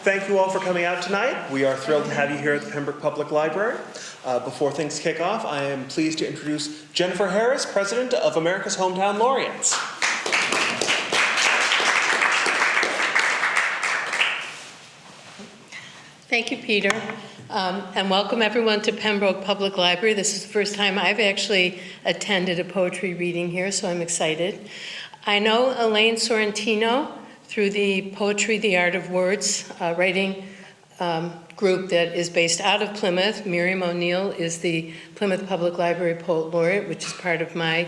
Thank you all for coming out tonight. We are thrilled to have you here at the Pembroke Public Library. Before things kick off, I am pleased to introduce Jennifer Harris, President of America's Hometown Laureates. Thank you, Peter, and welcome everyone to Pembroke Public Library. This is the first time I've actually attended a poetry reading here, so I'm excited. I know Elaine Sorrentino through the Poetry, the Art of Words writing group that is based out of Plymouth. Miriam O'Neill is the Plymouth Public Library Poet Laureate, which is part of my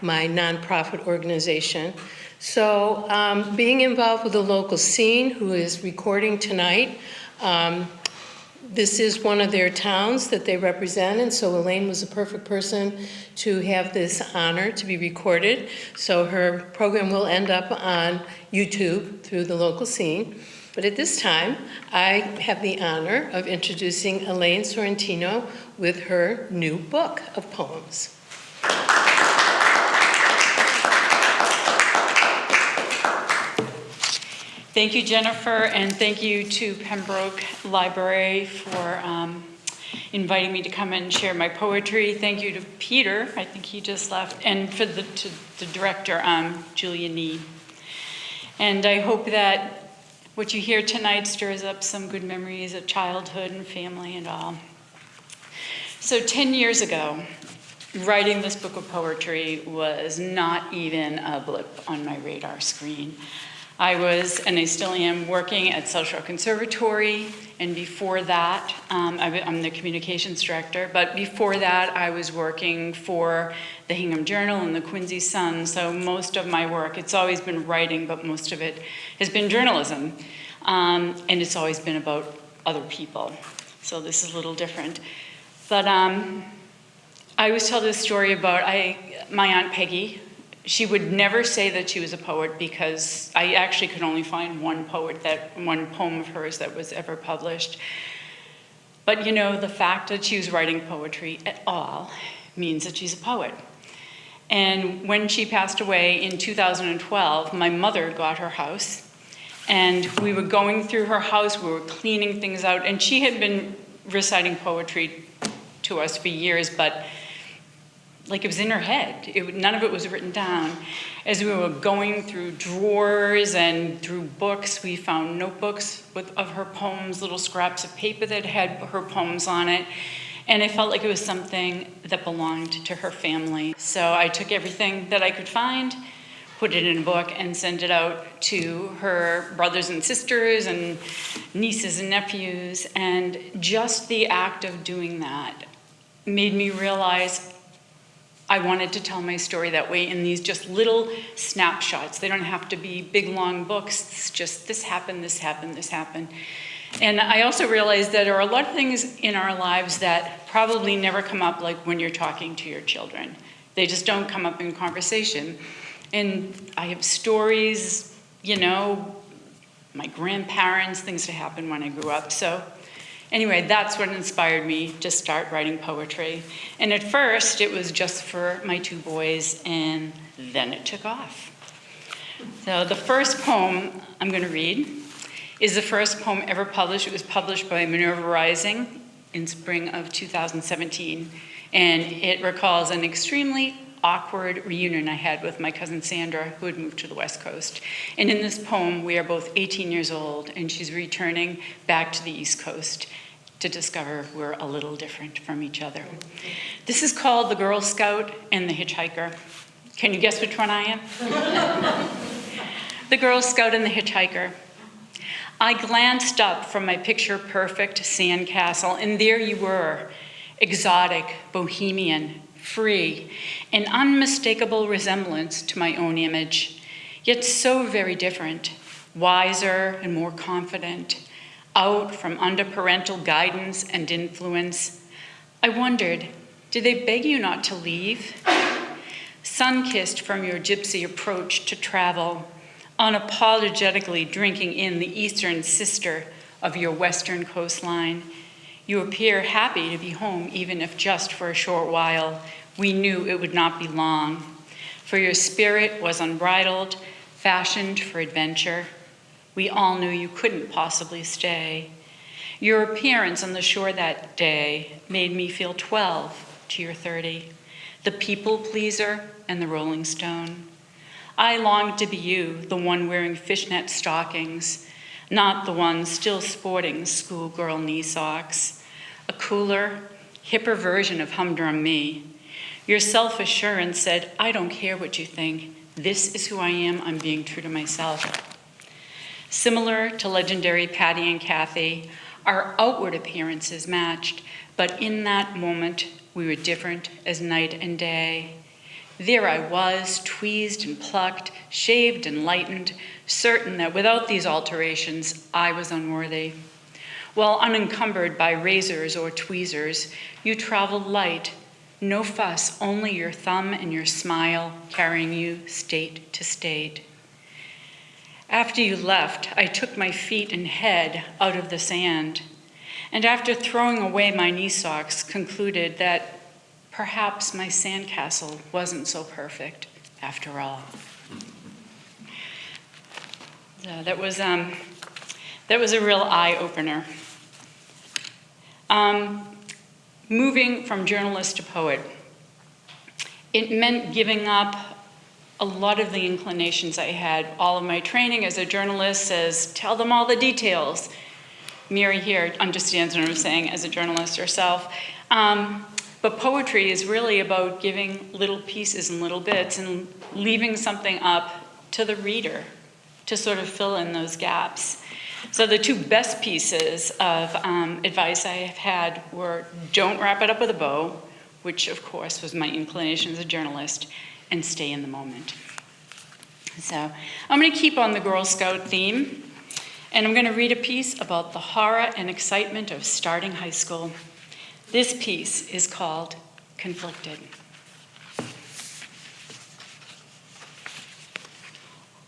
nonprofit organization. So being involved with the local scene, who is recording tonight, this is one of their towns that they represent, and so Elaine was a perfect person to have this honor to be recorded. So her program will end up on YouTube through the local scene. But at this time, I have the honor of introducing Elaine Sorrentino with her new book of poems. Thank you, Jennifer, and thank you to Pembroke Library for inviting me to come and share my poetry. Thank you to Peter, I think he just left, and to the director, Julia Nee. And I hope that what you hear tonight stirs up some good memories of childhood and family and all. So 10 years ago, writing this book of poetry was not even a blip on my radar screen. I was, and I still am, working at Social Conservatory, and before that, I'm the communications director, but before that I was working for the Hingham Journal and the Quincy Sun, so most of my work, it's always been writing, but most of it has been journalism, and it's always been about other people, so this is a little different. But I always tell this story about my Aunt Peggy. She would never say that she was a poet because I actually could only find one poem of hers that was ever published. But you know, the fact that she was writing poetry at all means that she's a poet. And when she passed away in 2012, my mother got her house, and we were going through her house, we were cleaning things out, and she had been reciting poetry to us for years, but like it was in her head. None of it was written down. As we were going through drawers and through books, we found notebooks of her poems, little scraps of paper that had her poems on it. And I felt like it was something that belonged to her family. So I took everything that I could find, put it in a book, and sent it out to her brothers and sisters and nieces and nephews. And just the act of doing that made me realize I wanted to tell my story that way in these just little snapshots. They don't have to be big, long books. It's just this happened, this happened, this happened. And I also realized that there are a lot of things in our lives that probably never come up, like when you're talking to your children. They just don't come up in conversation. And I have stories, you know, my grandparents, things that happened when I grew up. So anyway, that's what inspired me to start writing poetry. And at first, it was just for my two boys, and then it took off. So the first poem I'm going to read is the first poem ever published. It was published by Minerva Rising in spring of 2017, and it recalls an extremely awkward reunion I had with my cousin Sandra, who had moved to the West Coast. And in this poem, we are both 18 years old, and she's returning back to the East Coast to discover we're a little different from each other. This is called The Girl Scout and the Hitchhiker. Can you guess which one I am? The Girl Scout and the Hitchhiker. I glanced up from my picture-perfect sandcastle, and there you were, exotic, bohemian, free, an unmistakable resemblance to my own image, yet so very different, wiser and more confident, out from under parental guidance and influence. I wondered, did they beg you not to leave? Sun-kissed from your gypsy approach to travel, unapologetically drinking in the eastern sister of your western coastline, you appear happy to be home, even if just for a short while. We knew it would not be long, for your spirit was unbridled, fashioned for adventure. We all knew you couldn't possibly stay. Your appearance on the shore that day made me feel 12 to your 30, the people pleaser and the rolling stone. I longed to be you, the one wearing fishnet stockings, not the one still sporting schoolgirl knee socks, a cooler, hipper version of humdrum me. Your self-assurance said, I don't care what you think. This is who I am. I'm being true to myself. Similar to legendary Patty and Kathy, our outward appearances matched, but in that moment, we were different as night and day. There I was, tweezed and plucked, shaved and lightened, certain that without these alterations, I was unworthy. While unencumbered by razors or tweezers, you traveled light, no fuss, only your thumb and your smile carrying you state to state. After you left, I took my feet and head out of the sand, and after throwing away my knee socks, concluded that perhaps my sandcastle wasn't so perfect after all. So that was a real eye-opener. Moving from journalist to poet, it meant giving up a lot of the inclinations I had. All of my training as a journalist says, tell them all the details. Mary here understands what I'm saying as a journalist herself. But poetry is really about giving little pieces and little bits and leaving something up to the reader to sort of fill in those gaps. So the two best pieces of advice I have had were don't wrap it up with a bow, which of course was my inclination as a journalist, and stay in the moment. So I'm going to keep on the Girl Scout theme, and I'm going to read a piece about the horror and excitement of starting high school. This piece is called Conflicted.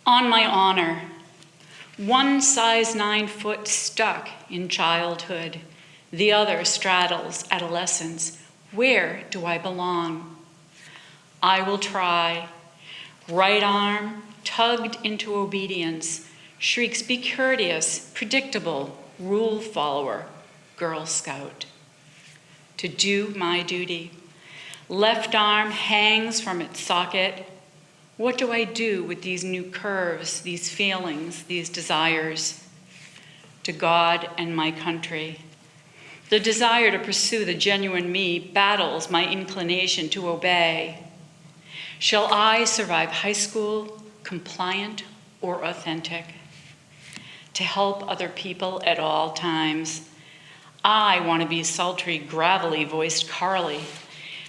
On my honor, one size 9 foot stuck in childhood, the other straddles adolescence. Where do I belong? I will try. Right arm tugged into obedience, shrieks, be courteous, predictable, rule follower, Girl Scout. To do my duty. Left arm hangs from its socket. What do I do with these new curves, these feelings, these desires? To God and my country. The desire to pursue the genuine me battles my inclination to obey. Shall I survive high school, compliant or authentic? To help other people at all times. I want to be sultry, gravelly voiced Carly,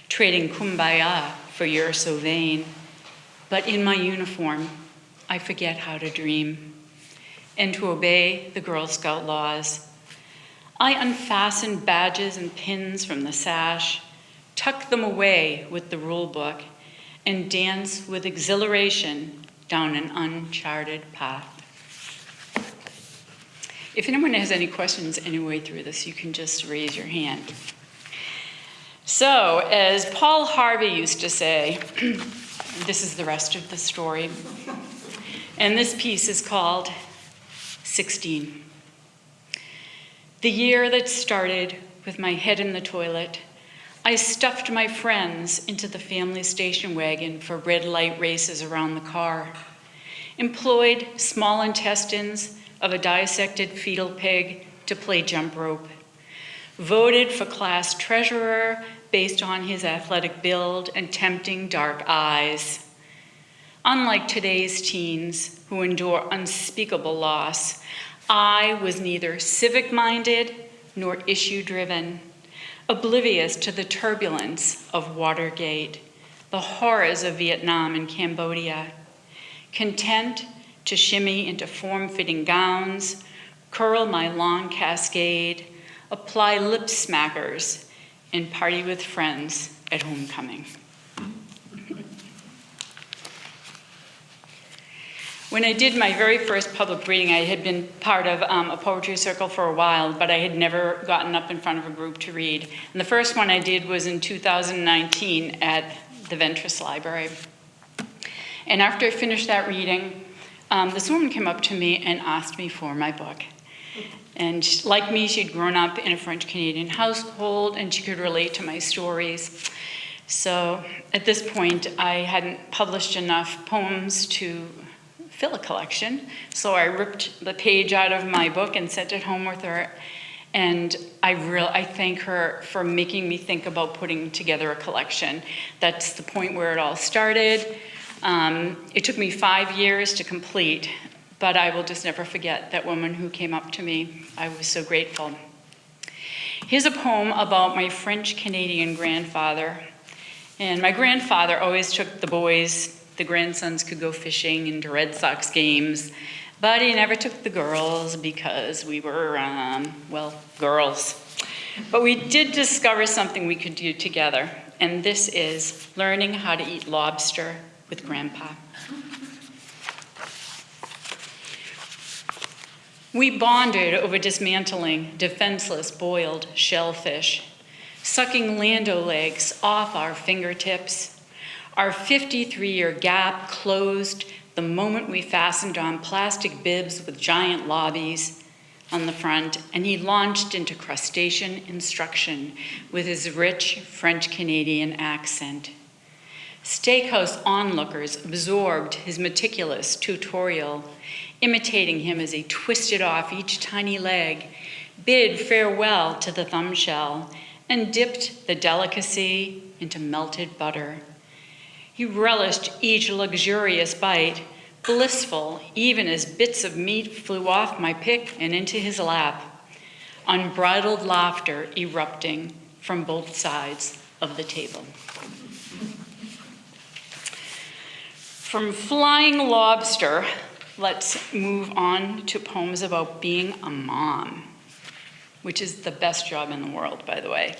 trading kumbaya for you're so vain. But in my uniform, I forget how to dream and to obey the Girl Scout laws. I unfasten badges and pins from the sash, tuck them away with the rule book, and dance with exhilaration down an uncharted path. If anyone has any questions anyway through this, you can just raise your hand. So, as Paul Harvey used to say, this is the rest of the story, and this piece is called 16. The year that started with my head in the toilet, I stuffed my friends into the family station wagon for red light races around the car, employed small intestines of a dissected fetal pig to play jump rope, voted for class treasurer based on his athletic build and tempting dark eyes. Unlike today's teens who endure unspeakable loss, I was neither civic-minded nor issue-driven, oblivious to the turbulence of Watergate, the horrors of Vietnam and Cambodia, content to shimmy into form-fitting gowns, curl my long cascade, apply lip smackers, and party with friends at homecoming. When I did my very first public reading, I had been part of a poetry circle for a while, but I had never gotten up in front of a group to read. And the first one I did was in 2019 at the Ventris Library. And after I finished that reading, this woman came up to me and asked me for my book. And like me, she'd grown up in a French-Canadian household, and she could relate to my stories. So at this point, I hadn't published enough poems to fill a collection, so I ripped the page out of my book and sent it home with her. And I thank her for making me think about putting together a collection. That's the point where it all started. It took me 5 years to complete, but I will just never forget that woman who came up to me. I was so grateful. Here's a poem about my French-Canadian grandfather. And my grandfather always took the boys, the grandsons could go fishing into Red Sox games, but he never took the girls because we were, girls. But we did discover something we could do together, and this is learning how to eat lobster with Grandpa. We bonded over dismantling defenseless boiled shellfish, sucking Lando legs off our fingertips. Our 53-year gap closed the moment we fastened on plastic bibs with giant lobbies on the front, and he launched into crustacean instruction with his rich French-Canadian accent. Steakhouse onlookers absorbed his meticulous tutorial, imitating him as he twisted off each tiny leg, bid farewell to the thumb shell, and dipped the delicacy into melted butter. He relished each luxurious bite, blissful even as bits of meat flew off my pick and into his lap, unbridled laughter erupting from both sides of the table. From flying lobster, let's move on to poems about being a mom, which is the best job in the world, by the way.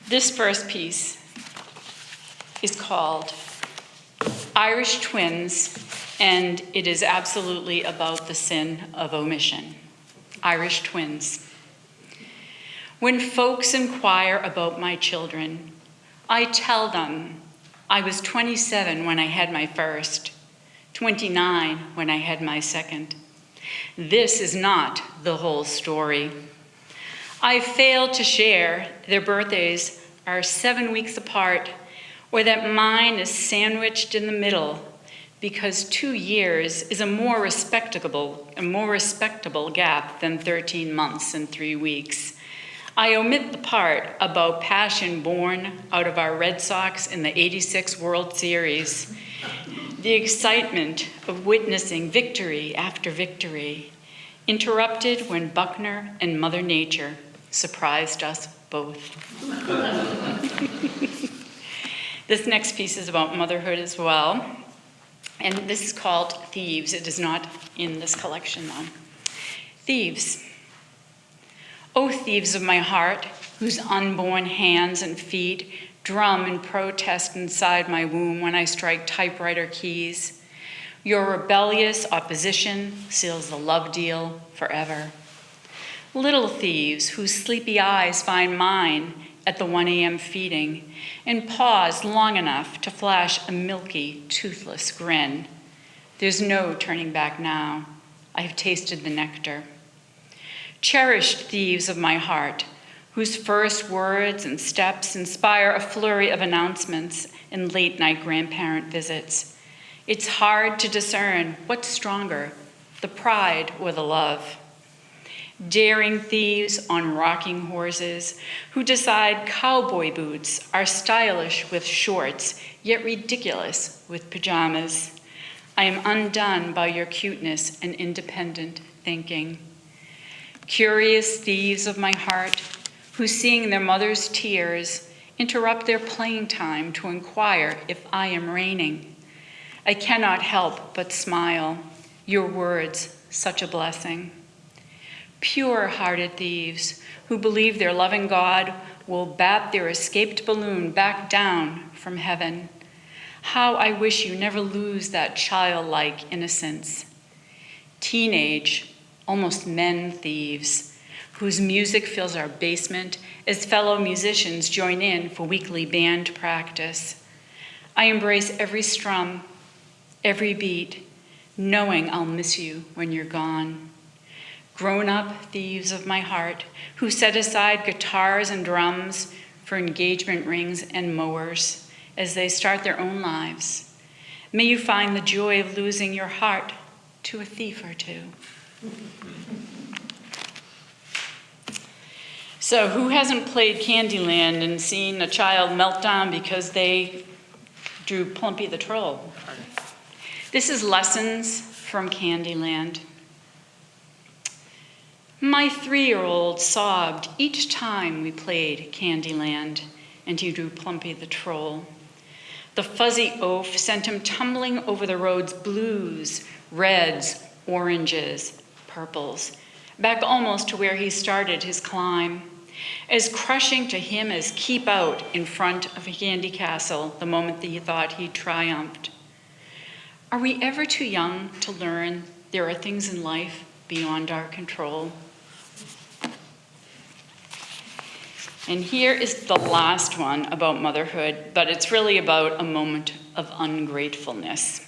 This first piece is called Irish Twins, and it is absolutely about the sin of omission. Irish Twins. When folks inquire about my children, I tell them I was 27 when I had my first, 29 when I had my second. This is not the whole story. I failed to share their birthdays are 7 weeks apart, or that mine is sandwiched in the middle, because 2 years is a more respectable gap than 13 months and 3 weeks. I omit the part about passion born out of our Red Sox in the '86 World Series, the excitement of witnessing victory after victory, interrupted when Buckner and Mother Nature surprised us both. This next piece is about motherhood as well, and this is called Thieves. It is not in this collection, though. Thieves. O thieves of my heart, whose unborn hands and feet drum in protest inside my womb when I strike typewriter keys. Your rebellious opposition seals the love deal forever. Little thieves whose sleepy eyes find mine at the 1 a.m. feeding and pause long enough to flash a milky, toothless grin. There's no turning back now. I have tasted the nectar. Cherished thieves of my heart, whose first words and steps inspire a flurry of announcements and late-night grandparent visits. It's hard to discern what's stronger, the pride or the love. Daring thieves on rocking horses who decide cowboy boots are stylish with shorts, yet ridiculous with pajamas. I am undone by your cuteness and independent thinking. Curious thieves of my heart who, seeing their mother's tears, interrupt their playing time to inquire if I am raining. I cannot help but smile. Your words, such a blessing. Pure-hearted thieves who believe their loving God will bat their escaped balloon back down from heaven. How I wish you never lose that childlike innocence. Teenage, almost men thieves, whose music fills our basement as fellow musicians join in for weekly band practice. I embrace every strum, every beat, knowing I'll miss you when you're gone. Grown-up thieves of my heart, who set aside guitars and drums for engagement rings and mowers as they start their own lives. May you find the joy of losing your heart to a thief or two. So who hasn't played Candyland and seen a child melt down because they drew Plumpy the Troll? This is Lessons from Candyland. My 3-year-old sobbed each time we played Candyland and he drew Plumpy the Troll. The fuzzy oaf sent him tumbling over the road's blues, reds, oranges, purples, back almost to where he started his climb, as crushing to him as keep out in front of a candy castle the moment that he thought he'd triumphed. Are we ever too young to learn there are things in life beyond our control? And here is the last one about motherhood, but it's really about a moment of ungratefulness.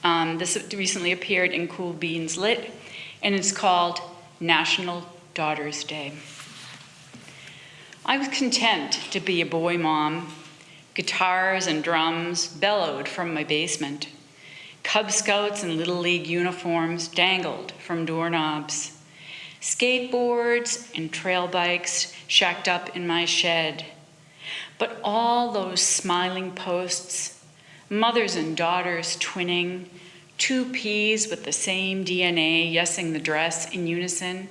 This recently appeared in Cool Beans Lit, and it's called National Daughters Day. I was content to be a boy mom. Guitars and drums bellowed from my basement. Cub Scouts and Little League uniforms dangled from doorknobs. Skateboards and trail bikes shacked up in my shed. But all those smiling posts, mothers and daughters twinning, 2 peas with the same DNA yesing the dress in unison,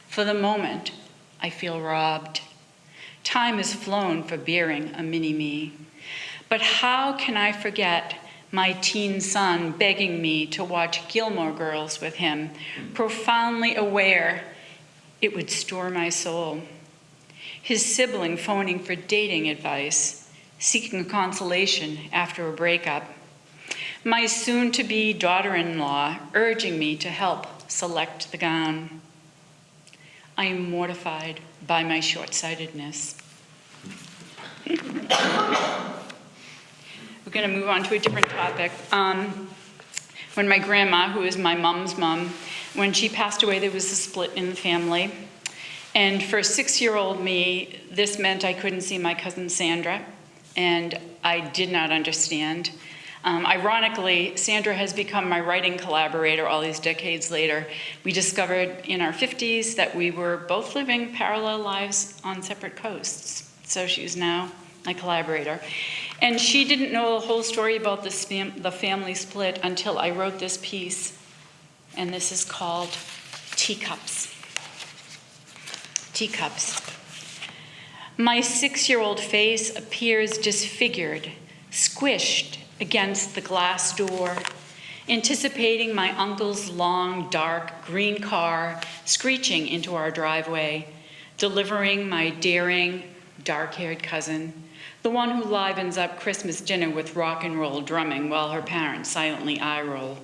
for the moment, I feel robbed. Time has flown for bearing a mini-me. But how can I forget my teen son begging me to watch Gilmore Girls with him, profoundly aware it would store my soul. His sibling phoning for dating advice, seeking consolation after a breakup. My soon-to-be daughter-in-law urging me to help select the gown. I am mortified by my short-sightedness. We're going to move on to a different topic. When my grandma, who is my mom's mom, when she passed away, there was a split in the family. And for 6-year-old me, this meant I couldn't see my cousin Sandra, and I did not understand. Ironically, Sandra has become my writing collaborator all these decades later. We discovered in our 50s that we were both living parallel lives on separate coasts. So she's now my collaborator. And she didn't know the whole story about the family split until I wrote this piece. And this is called Teacups. Teacups. My 6-year-old face appears disfigured, squished against the glass door, anticipating my uncle's long, dark, green car screeching into our driveway, delivering my daring, dark-haired cousin, the one who livens up Christmas dinner with rock and roll drumming while her parents silently eye-roll.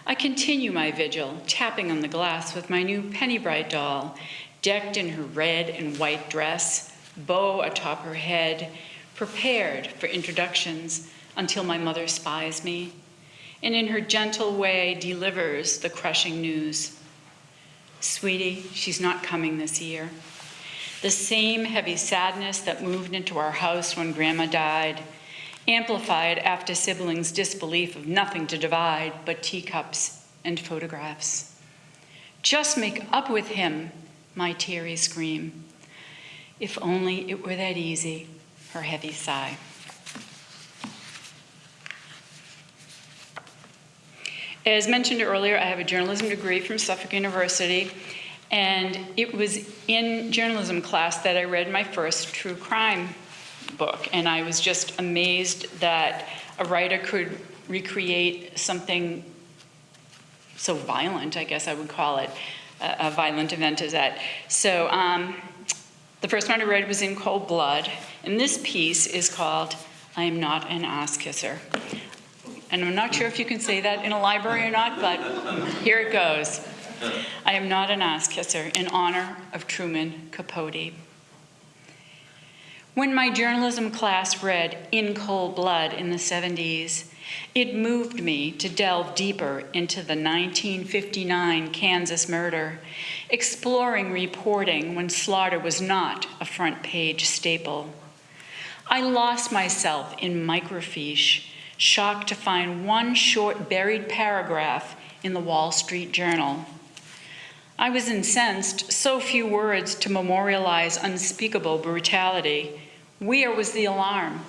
I continue my vigil, tapping on the glass with my new Penny Bright doll, decked in her red and white dress, bow atop her head, prepared for introductions until my mother spies me, and in her gentle way delivers the crushing news. Sweetie, she's not coming this year. The same heavy sadness that moved into our house when Grandma died, amplified after siblings' disbelief of nothing to divide but teacups and photographs. Just make up with him, my teary scream. If only it were that easy, her heavy sigh. As mentioned earlier, I have a journalism degree from Suffolk University, and it was in journalism class that I read my first true crime book, and I was just amazed that a writer could recreate something so violent, I guess I would call it. A violent event is that. So the first one I read was In Cold Blood, and this piece is called I Am Not an Ass Kisser. And I'm not sure if you can say that in a library or not, but here it goes. I am not an ass kisser in honor of Truman Capote. When my journalism class read In Cold Blood in the 70s, It moved me to delve deeper into the 1959 Kansas murder, exploring reporting when slaughter was not a front-page staple. I lost myself in microfiche, shocked to find one short buried paragraph in the Wall Street Journal. I was incensed, so few words to memorialize unspeakable brutality. Where was the alarm,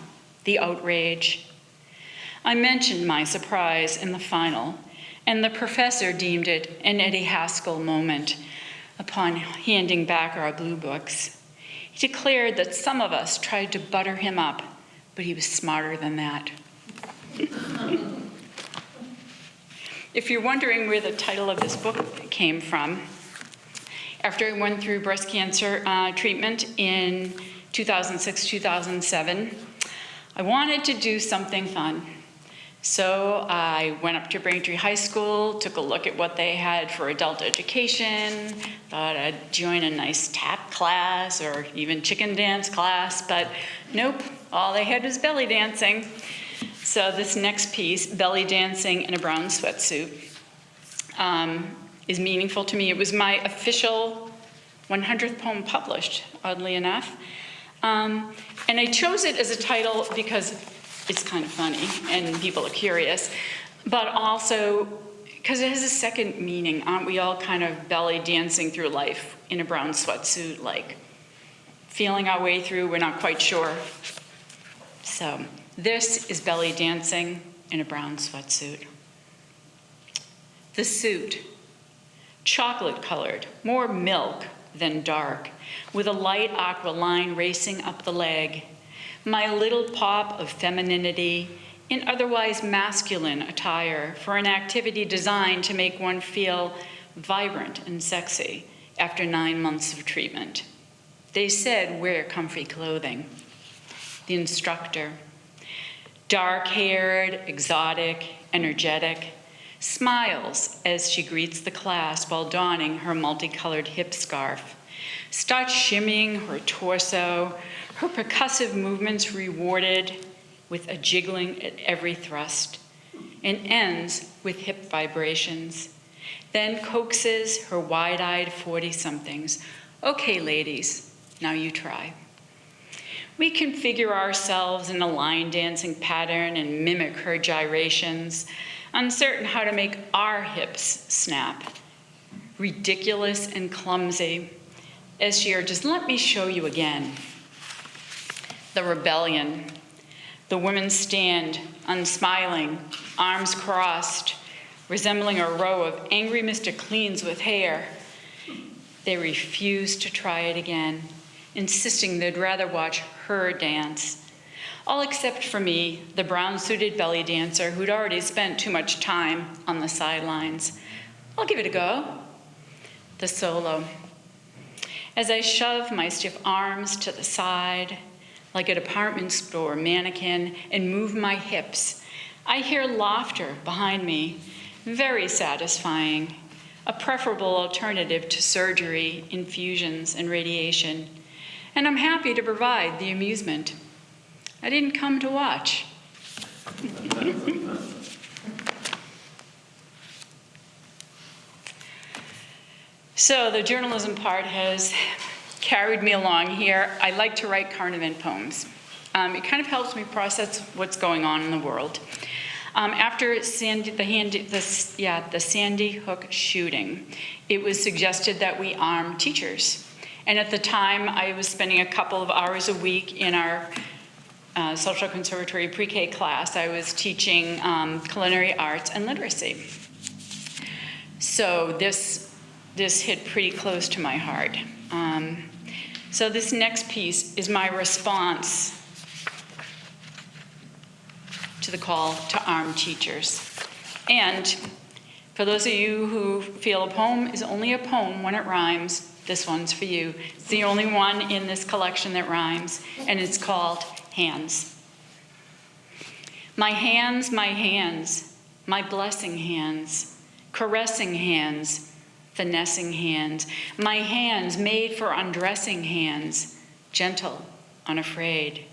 the outrage? I mentioned my surprise in the final, and the professor deemed it an Eddie Haskell moment upon handing back our blue books. He declared that some of us tried to butter him up, but he was smarter than that. If you're wondering where the title of this book came from, after I went through breast cancer treatment in 2006-2007, I wanted to do something fun. So I went up to Braintree High School, took a look at what they had for adult education, thought I'd join a nice tap class or even chicken dance class, but nope, all they had was belly dancing. So this next piece, Belly Dancing in a Brown Sweatsuit, is meaningful to me. It was my official 100th poem published, oddly enough. And I chose it as a title because it's kind of funny and people are curious, but also because it has a second meaning. Aren't we all kind of belly dancing through life in a brown sweatsuit, like feeling our way through, we're not quite sure. So this is Belly Dancing in a Brown Sweatsuit. The suit, chocolate colored, more milk than dark, with a light aqua line racing up the leg. My little pop of femininity in otherwise masculine attire for an activity designed to make one feel vibrant and sexy after 9 months of treatment. They said, wear comfy clothing. The instructor, dark-haired, exotic, energetic, smiles as she greets the class while donning her multicolored hip scarf, starts shimmying her torso, her percussive movements rewarded with a jiggling at every thrust, and ends with hip vibrations. Then coaxes her wide-eyed 40-somethings. Okay, ladies, now you try. We configure ourselves in a line dancing pattern and mimic her gyrations, uncertain how to make our hips snap. Ridiculous and clumsy, as she urges, let me show you again. The rebellion. The women stand, unsmiling, arms crossed, resembling a row of angry Mr. Cleans with hair. They refuse to try it again, insisting they'd rather watch her dance. All except for me, the brown-suited belly dancer who'd already spent too much time on the sidelines. I'll give it a go. The solo. As I shove my stiff arms to the side, like a department store mannequin, and move my hips, I hear laughter behind me, very satisfying, a preferable alternative to surgery, infusions, and radiation. And I'm happy to provide the amusement. I didn't come to watch. So the journalism part has carried me along here. I like to write carnivant poems. It kind of helps me process what's going on in the world. After the Sandy Hook shooting, it was suggested that we arm teachers. And at the time, I was spending a couple of hours a week in our social conservatory pre-K class. I was teaching culinary arts and literacy. So this hit pretty close to my heart. So this next piece is my response to the call to arm teachers. And for those of you who feel a poem is only a poem when it rhymes, this one's for you. It's the only one in this collection that rhymes, and it's called Hands. My hands, my blessing hands, caressing hands, finessing hands, my hands made for undressing hands, gentle, unafraid.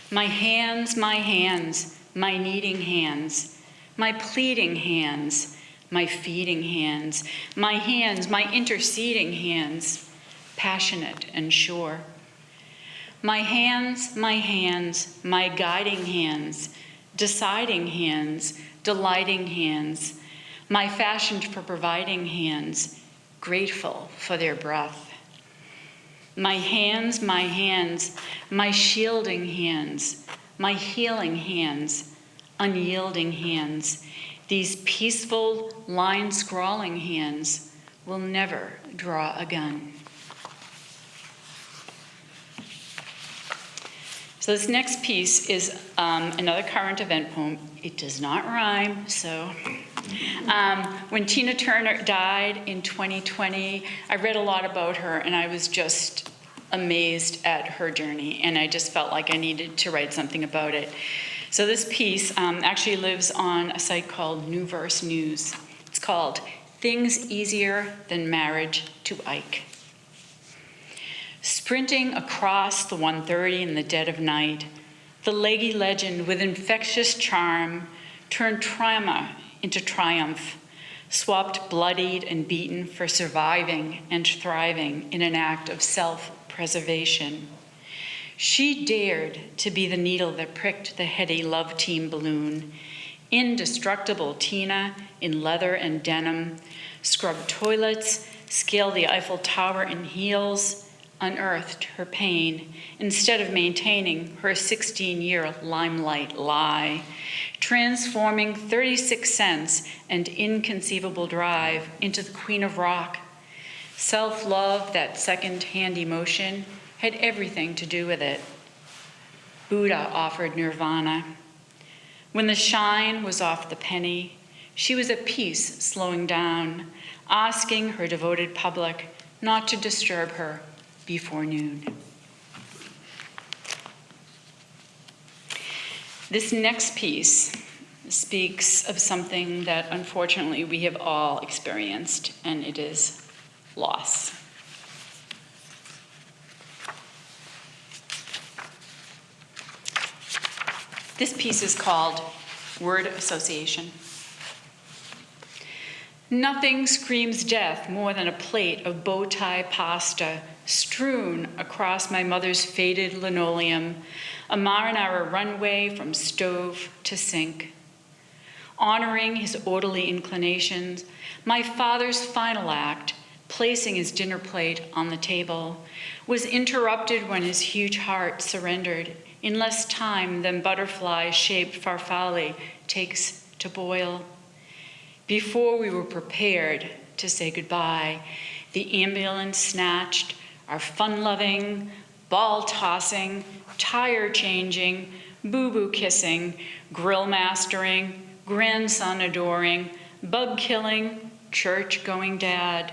My hands, my kneading hands, my pleading hands, my feeding hands, my interceding hands, passionate and sure. My hands, my guiding hands, deciding hands, delighting hands, my fashioned for providing hands, grateful for their breath. My hands, my shielding hands, my healing hands, unyielding hands, these peaceful, line-scrawling hands will never draw a gun. So this next piece is another current event poem. It does not rhyme, so. When Tina Turner died in 2020, I read a lot about her, and I was just amazed at her journey, and I just felt like I needed to write something about it. So this piece actually lives on a site called New Verse News. It's called Things Easier Than Marriage to Ike. Sprinting across the 130 in the dead of night, the leggy legend with infectious charm turned trauma into triumph, swapped bloodied and beaten for surviving and thriving in an act of self-preservation. She dared to be the needle that pricked the heady love team balloon. Indestructible Tina in leather and denim, scrubbed toilets, scaled the Eiffel Tower in heels, unearthed her pain instead of maintaining her 16-year limelight lie, transforming 36 cents and inconceivable drive into the queen of rock. Self-love, that second-hand emotion, had everything to do with it. Buddha offered nirvana. When the shine was off the penny, she was at peace slowing down, asking her devoted public not to disturb her before noon. This next piece speaks of something that unfortunately we have all experienced, and it is loss. This piece is called Word Association. Nothing screams death more than a plate of bow tie pasta strewn across my mother's faded linoleum, a marinara runway from stove to sink. Honoring his orderly inclinations, my father's final act, placing his dinner plate on the table, was interrupted when his huge heart surrendered in less time than butterfly-shaped farfalle takes to boil. Before we were prepared to say goodbye, the ambulance snatched our fun-loving, ball-tossing, tire-changing, boo-boo kissing, grill-mastering, grandson-adoring, bug-killing, church-going dad,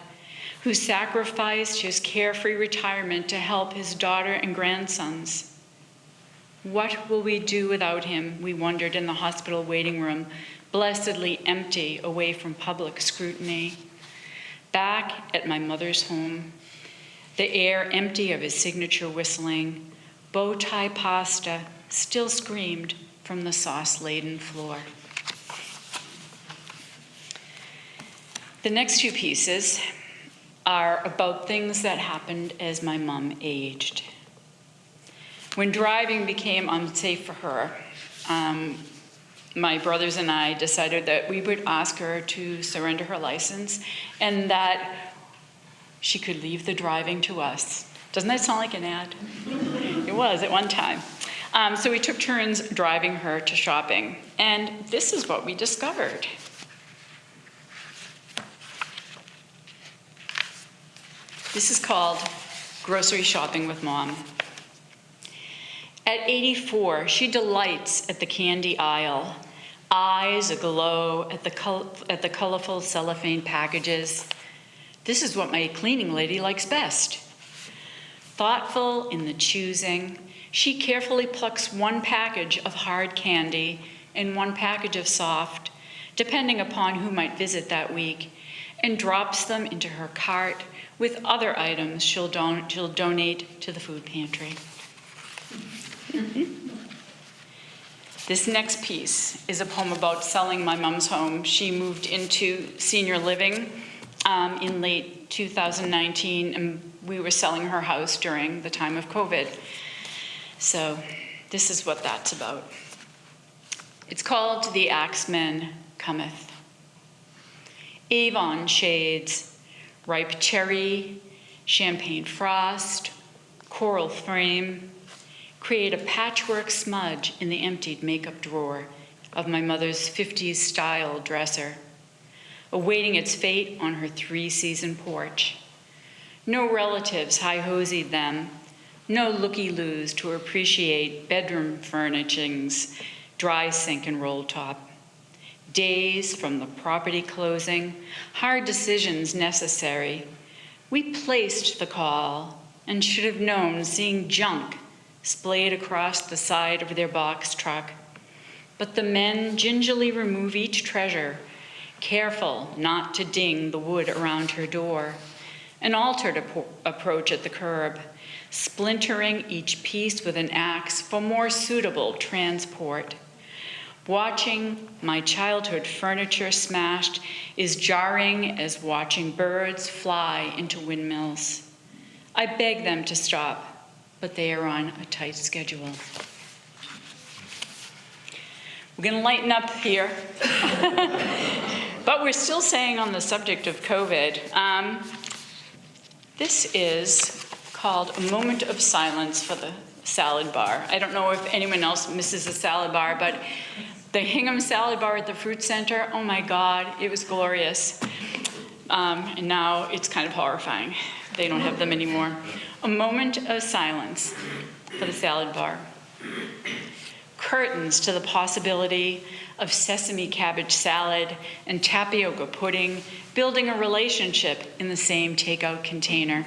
who sacrificed his carefree retirement to help his daughter and grandsons. What will we do without him, we wondered in the hospital waiting room, blessedly empty away from public scrutiny. Back at my mother's home, the air empty of his signature whistling, bow tie pasta still screamed from the sauce-laden floor. The next few pieces are about things that happened as my mom aged. When driving became unsafe for her, my brothers and I decided that we would ask her to surrender her license and that she could leave the driving to us. Doesn't that sound like an ad? It was at one time. So we took turns driving her to shopping, and this is what we discovered. This is called Grocery Shopping with Mom. At 84, she delights at the candy aisle, eyes aglow at the colorful cellophane packages. This is what my cleaning lady likes best. Thoughtful in the choosing, she carefully plucks one package of hard candy and one package of soft, depending upon who might visit that week, and drops them into her cart with other items she'll donate to the food pantry. This next piece is a poem about selling my mom's home. She moved into senior living in late 2019, and we were selling her house during the time of COVID. So this is what that's about. It's called The Axeman Cometh. Avon shades, ripe cherry, champagne frost, coral frame, create a patchwork smudge in the emptied makeup drawer of my mother's 50s style dresser, awaiting its fate on her 3-season porch. No relatives high-hosied them, no looky-loos to appreciate bedroom furnishings, dry sink and roll top. Days from the property closing, hard decisions necessary. We placed the call and should have known, seeing junk splayed across the side of their box truck. But the men gingerly remove each treasure, careful not to ding the wood around her door. An altered approach at the curb, splintering each piece with an axe for more suitable transport. Watching my childhood furniture smashed is jarring as watching birds fly into windmills. I beg them to stop, but they are on a tight schedule. We're going to lighten up here. But we're still staying on the subject of COVID. This is called A Moment of Silence for the Salad Bar. I don't know if anyone else misses a salad bar, but the Hingham salad bar at the Fruit Center, oh my God, it was glorious. And now it's kind of horrifying. They don't have them anymore. A moment of silence for the salad bar. Curtains to the possibility of sesame cabbage salad and tapioca pudding building a relationship in the same takeout container.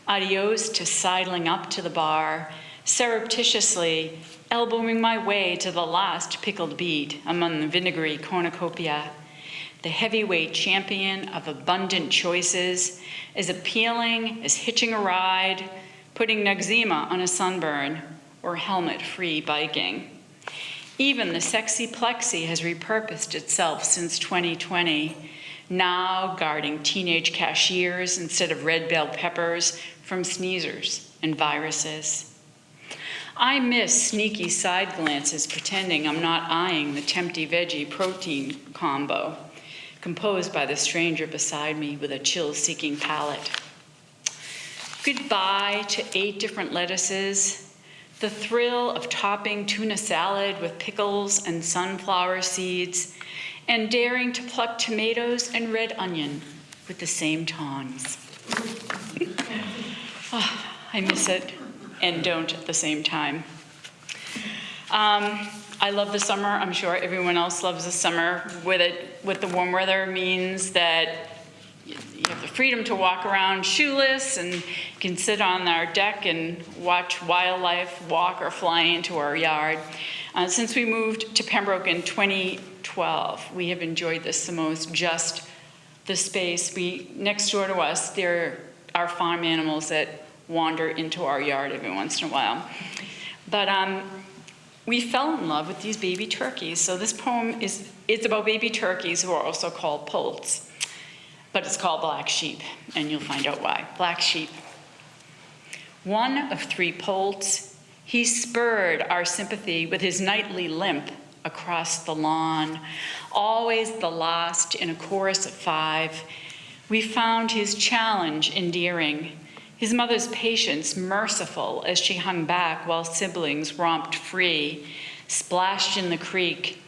Adios to sidling up to the bar, surreptitiously elbowing my way to the last pickled beet among the vinegary cornucopia. The heavyweight champion of abundant choices, as appealing as hitching a ride, putting Noxzema on a sunburn, or helmet-free biking. Even the sexy plexi has repurposed itself since 2020, now guarding teenage cashiers instead of red bell peppers from sneezers and viruses. I miss sneaky side glances pretending I'm not eyeing the tempty veggie protein combo, composed by the stranger beside me with a chill-seeking palate. Goodbye to 8 different lettuces, the thrill of topping tuna salad with pickles and sunflower seeds, and daring to pluck tomatoes and red onion with the same tongs. Oh, I miss it and don't at the same time. I love the summer. I'm sure everyone else loves the summer. What the warm weather means that you have the freedom to walk around shoeless and can sit on our deck and watch wildlife walk or fly into our yard. Since we moved to Pembroke in 2012, we have enjoyed this the most, just the space. Next door to us, there are farm animals that wander into our yard every once in a while. But we fell in love with these baby turkeys. So this poem it's about baby turkeys who are also called poults. But it's called Black Sheep, and you'll find out why. Black Sheep. One of 3 poults, he spurred our sympathy with his nightly limp across the lawn, always the last in a chorus of 5. We found his challenge endearing, his mother's patience merciful as she hung back while siblings romped free, splashed in the creek,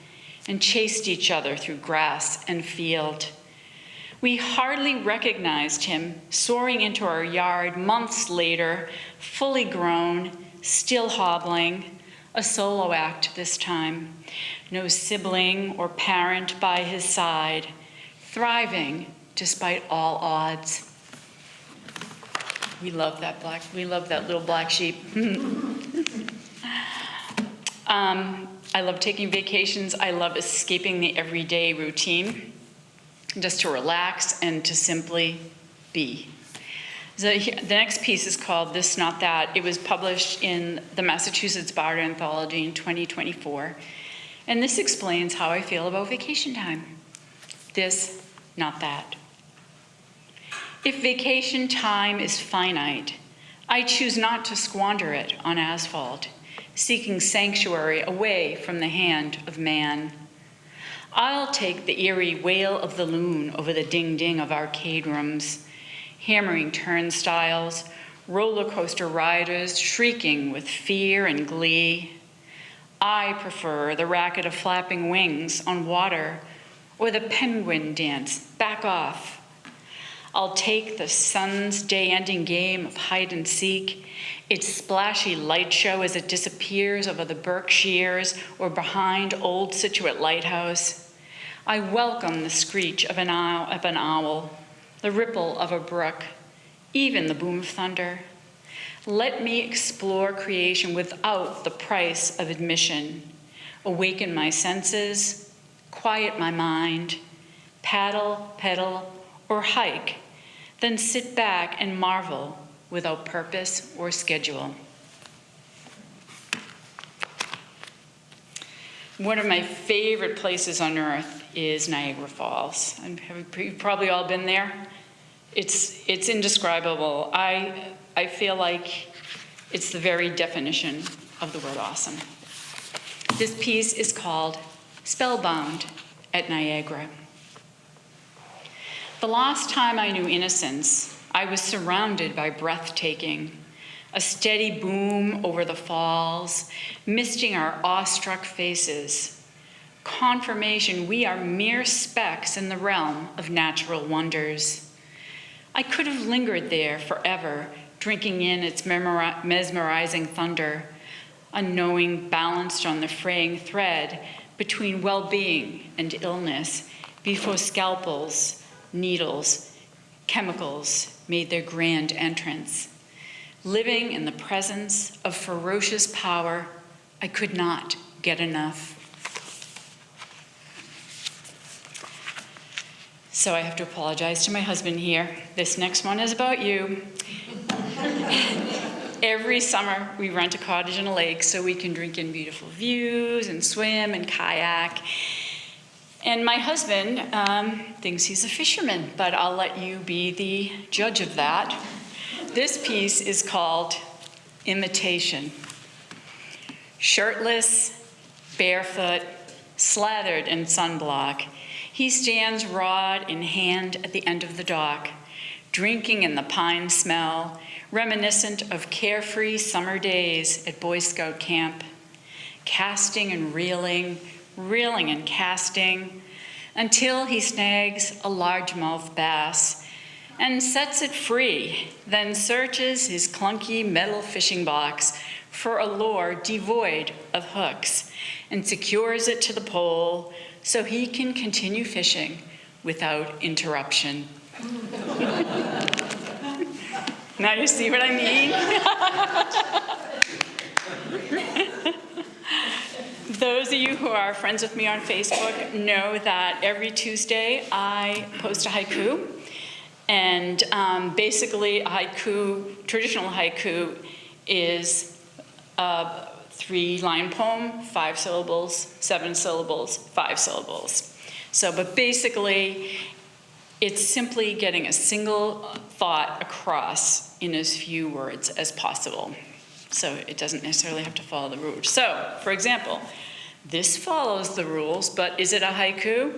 and chased each other through grass and field. We hardly recognized him soaring into our yard months later, fully grown, still hobbling, a solo act this time. No sibling or parent by his side, thriving despite all odds. We love that little black sheep. I love taking vacations. I love escaping the everyday routine, just to relax and to simply be. The next piece is called This Not That. It was published in the Massachusetts Bard Anthology in 2024. And this explains how I feel about vacation time. This, not that. If vacation time is finite, I choose not to squander it on asphalt, seeking sanctuary away from the hand of man. I'll take the eerie wail of the loon over the ding-ding of arcade rooms, hammering turnstiles, roller coaster riders shrieking with fear and glee. I prefer the racket of flapping wings on water or the penguin dance, back off. I'll take the sun's day-ending game of hide and seek, its splashy light show as it disappears over the Berkshires or behind Old Situate Lighthouse. I welcome the screech of an owl, the ripple of a brook, even the boom of thunder. Let me explore creation without the price of admission, awaken my senses, quiet my mind, paddle, pedal, or hike, then sit back and marvel without purpose or schedule. One of my favorite places on earth is Niagara Falls. You've probably all been there. It's indescribable. I feel like it's the very definition of the word awesome. This piece is called Spellbound at Niagara. The last time I knew innocence, I was surrounded by breathtaking, a steady boom over the falls, misting our awestruck faces. Confirmation we are mere specks in the realm of natural wonders. I could have lingered there forever, drinking in its mesmerizing thunder, unknowing balanced on the fraying thread between well-being and illness before scalpels, needles, chemicals made their grand entrance. Living in the presence of ferocious power, I could not get enough. So I have to apologize to my husband here. This next one is about you. Every summer, we rent a cottage in a lake so we can drink in beautiful views and swim and kayak. And my husband thinks he's a fisherman, but I'll let you be the judge of that. This piece is called Imitation. Shirtless, barefoot, slathered in sunblock, he stands rod in hand at the end of the dock, drinking in the pine smell, reminiscent of carefree summer days at Boy Scout camp, casting and reeling, reeling and casting, until he snags a largemouth bass and sets it free, then searches his clunky metal fishing box for a lure devoid of hooks and secures it to the pole so he can continue fishing without interruption. Now you see what I mean? Those of you who are friends with me on Facebook know that every Tuesday I post a haiku. And basically, a haiku, traditional haiku, is a 3-line poem, 5 syllables, 7 syllables, 5 syllables. But basically, it's simply getting a single thought across in as few words as possible. So it doesn't necessarily have to follow the rules. So, for example, this follows the rules, but is it a haiku?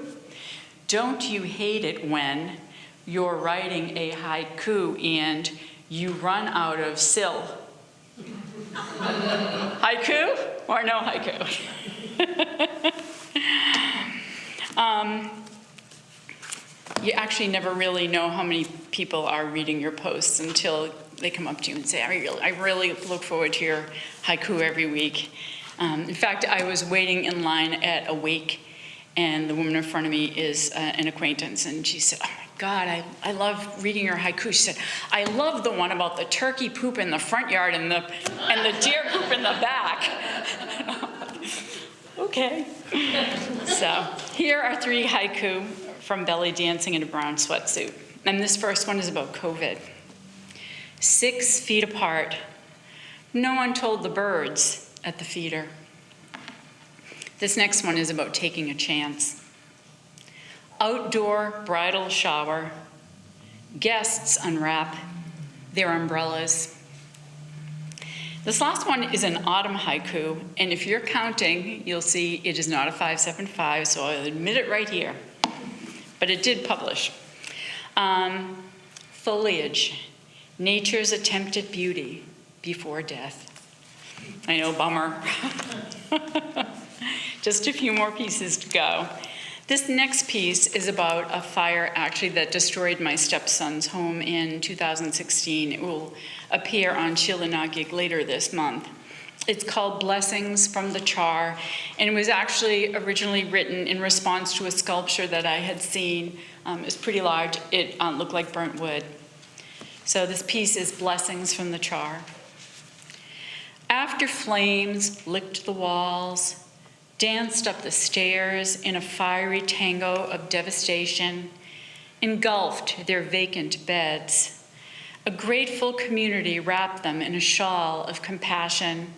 Don't you hate it when you're writing a haiku and you run out of sill? Haiku or no haiku? You actually never really know how many people are reading your posts until they come up to you and say, I really look forward to your haiku every week. In fact, I was waiting in line at a wake, and the woman in front of me is an acquaintance, and she said, oh my God, I love reading your haiku. She said, I love the one about the turkey poop in the front yard and the deer poop in the back. Okay. So here are 3 haiku from Belly Dancing in a Brown Sweatsuit. And this first one is about COVID. 6 feet apart. No one told the birds at the feeder. This next one is about taking a chance. Outdoor bridal shower. Guests unwrap their umbrellas. This last one is an autumn haiku, and if you're counting, you'll see it is not a 575, so I'll admit it right here. But it did publish. Foliage, nature's attempt at beauty before death. I know, bummer. Just a few more pieces to go. This next piece is about a fire, actually, that destroyed my stepson's home in 2016. It will appear on Shilonagig later this month. It's called Blessings from the Char, and it was actually originally written in response to a sculpture that I had seen. It was pretty large. It looked like burnt wood. So this piece is Blessings from the Char. After flames licked the walls, danced up the stairs in a fiery tango of devastation, engulfed their vacant beds, a grateful community wrapped them in a shawl of compassion.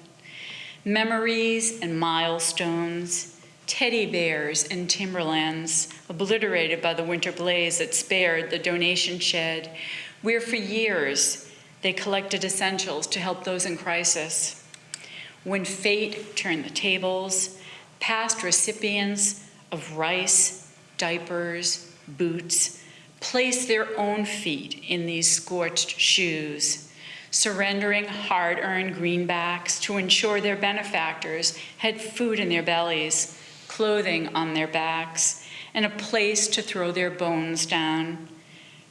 Memories and milestones, teddy bears and timberlands, obliterated by the winter blaze that spared the donation shed, where for years they collected essentials to help those in crisis. When fate turned the tables, past recipients of rice, diapers, boots, placed their own feet in these scorched shoes, surrendering hard-earned greenbacks to ensure their benefactors had food in their bellies, clothing on their backs, and a place to throw their bones down.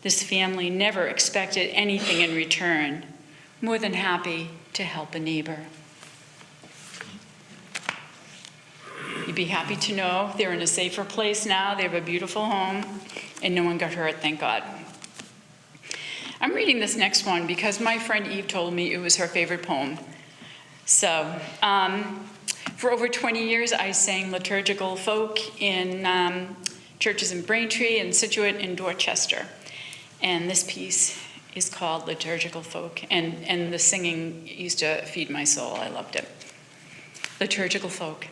This family never expected anything in return, more than happy to help a neighbor. You'd be happy to know they're in a safer place now. They have a beautiful home, and no one got hurt, thank God. I'm reading this next one because my friend Eve told me it was her favorite poem. So, for over 20 years, I sang liturgical folk in churches in Braintree and Situate and Dorchester. And this piece is called Liturgical Folk, and the singing used to feed my soul. I loved it. Liturgical Folk.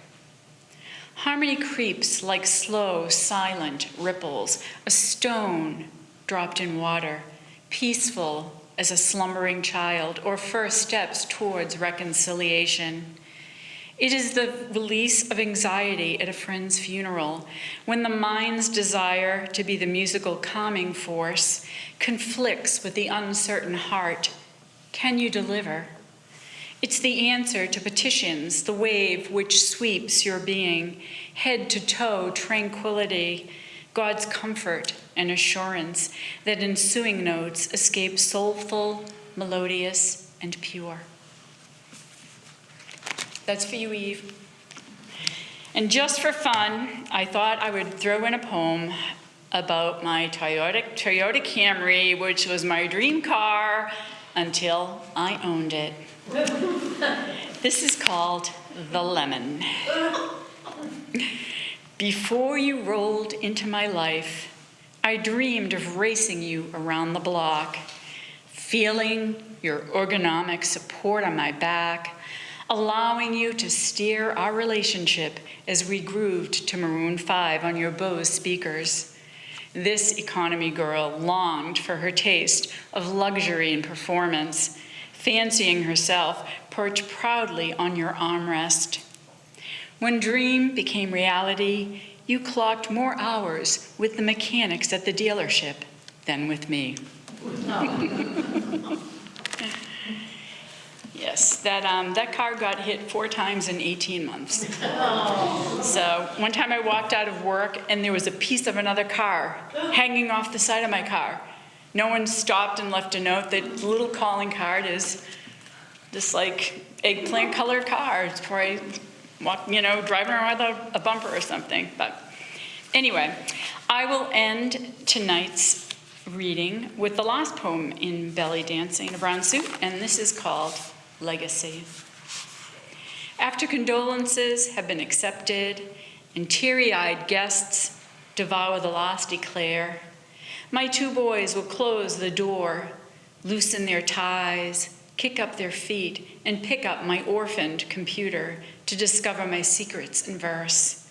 Harmony creeps like slow, silent ripples, a stone dropped in water, peaceful as a slumbering child, or first steps towards reconciliation. It is the release of anxiety at a friend's funeral, when the mind's desire to be the musical calming force conflicts with the uncertain heart. Can you deliver? It's the answer to petitions, the wave which sweeps your being, head to toe tranquility, God's comfort and assurance that ensuing notes escape soulful, melodious, and pure. That's for you, Eve. And just for fun, I thought I would throw in a poem about my Toyota Camry, which was my dream car until I owned it. This is called The Lemon. Before you rolled into my life, I dreamed of racing you around the block, feeling your ergonomic support on my back, allowing you to steer our relationship as we grooved to Maroon 5 on your Bose speakers. This economy girl longed for her taste of luxury and performance, fancying herself perched proudly on your armrest. When dream became reality, you clocked more hours with the mechanics at the dealership than with me. Yes, that car got hit 4 times in 18 months. So one time I walked out of work and there was a piece of another car hanging off the side of my car. No one stopped and left a note. The little calling card is this like eggplant colored car. It's probably driving around with a bumper or something. But anyway, I will end tonight's reading with the last poem in Belly Dancing in a Brown Suit, and this is called Legacy. After condolences have been accepted and teary-eyed guests devour the last eclair, my 2 boys will close the door, loosen their ties, kick up their feet, and pick up my orphaned computer to discover my secrets in verse.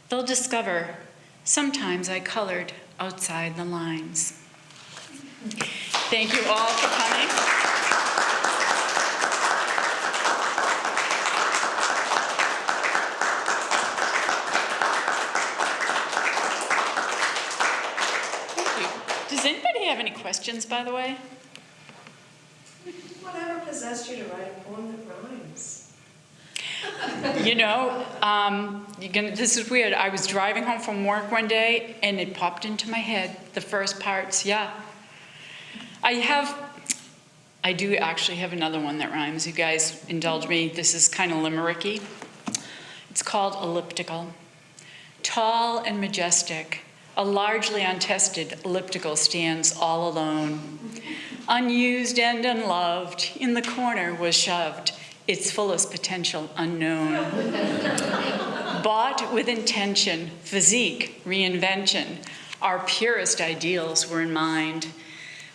They'll discover sometimes I colored outside the lines. Thank you all for coming. Thank you. Does anybody have any questions, by the way? Whatever possessed you to write a poem that rhymes? You know, this is weird. I was driving home from work one day, and it popped into my head, the first parts, yeah. I do actually have another one that rhymes. You guys indulge me. This is kind of limericky. It's called Elliptical. Tall and majestic, a largely untested elliptical stands all alone. Unused and unloved, in the corner was shoved, its fullest potential unknown. Bought with intention, physique, reinvention, our purest ideals were in mind.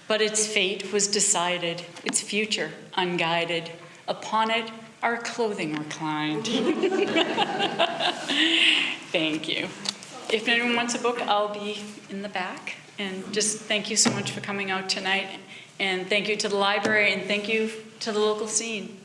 But its fate was decided, its future unguided. Upon it, our clothing reclined. Thank you. If anyone wants a book, I'll be in the back. And just thank you so much for coming out tonight. And thank you to the library, and thank you to the local scene.